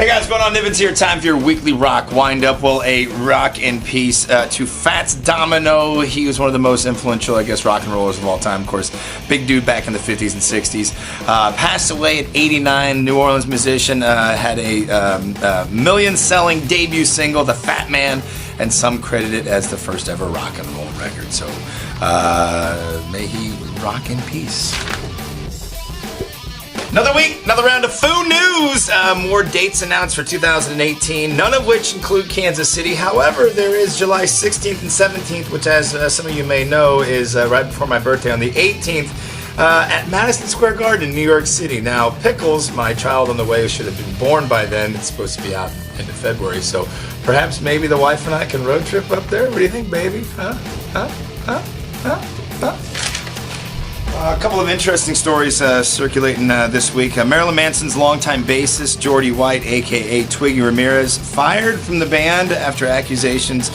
Hey guys, what's going on? Nivens here. Time for your weekly rock wind-up. Well, a rock in peace to Fats Domino. He was one of the most influential, I guess, rock and rollers of all time. Of course, big dude back in the 50s and 60s. Passed away at 89. New Orleans musician. Had a million-selling debut single, The Fat Man, and some credit it as the first ever rock and roll record. So may he rock in peace. Another week, another round of Foo News. More dates announced for 2018, none of which include Kansas City. However, there is July 16th and 17th, which, as some of you may know, is right before my birthday on the 18th at Madison Square Garden in New York City. Now, Pickles, my child on the way, should have been born by then. It's supposed to be out into February, so perhaps maybe the wife and I can road trip up there. What do you think, baby? Huh? A couple of interesting stories circulating this week. Marilyn Manson's longtime bassist, Geordie White, a.k.a. Twiggy Ramirez, fired from the band after accusations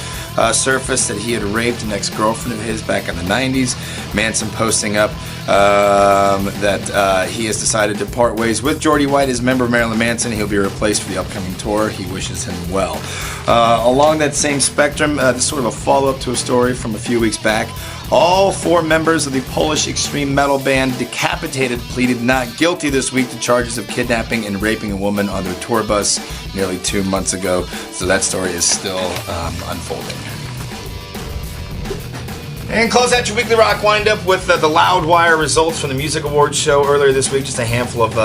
surfaced that he had raped an ex-girlfriend of his back in the 90s. Manson posting up that he has decided to part ways with Geordie White as a member of Marilyn Manson. He'll be replaced for the upcoming tour. He wishes him well. Along that same spectrum, this is sort of a follow-up to a story from a few weeks back. All four members of the Polish extreme metal band Decapitated pleaded not guilty this week to charges of kidnapping and raping a woman on their tour bus nearly 2 months ago. So that story is still unfolding. And close out your weekly rock wind-up with the Loudwire results from the Music Awards show earlier this week. Just a handful of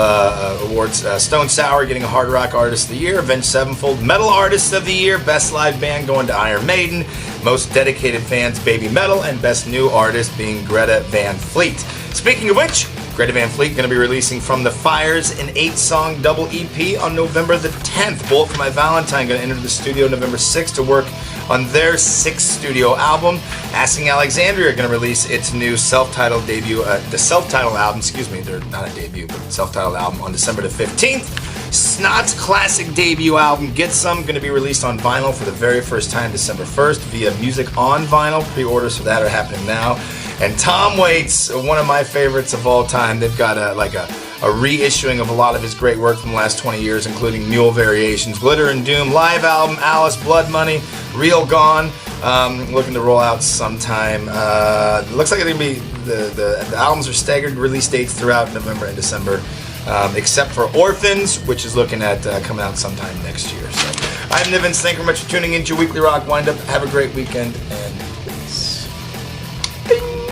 awards. Stone Sour getting a Hard Rock Artist of the Year. Avenged Sevenfold Metal Artist of the Year. Best Live Band going to Iron Maiden. Most Dedicated Fans Baby Metal. And Best New Artist being Greta Van Fleet. Speaking of which, Greta Van Fleet going to be releasing From the Fires, an 8-song double EP on November the 10th. Bullet for My Valentine going to enter the studio November 6th to work on their 6th studio album. Asking Alexandria are going to release its new self-titled debut, the self-titled album, they're not a debut, but self-titled album on December the 15th. Snot's classic debut album, Get Some, going to be released on vinyl for the very first time December 1st via Music on Vinyl. Pre-orders for that are happening now. And Tom Waits, one of my favorites of all time, they've got a reissuing of a lot of his great work from the last 20 years, including Mule Variations, Glitter and Doom, live album, Alice, Blood Money, Real Gone, looking to roll out sometime. Looks like it's going to be, the albums are staggered release dates throughout November and December, except for Orphans, which is looking at coming out sometime next year. So I'm Nivens. Thank you very much for tuning into your weekly rock wind-up. Have a great weekend.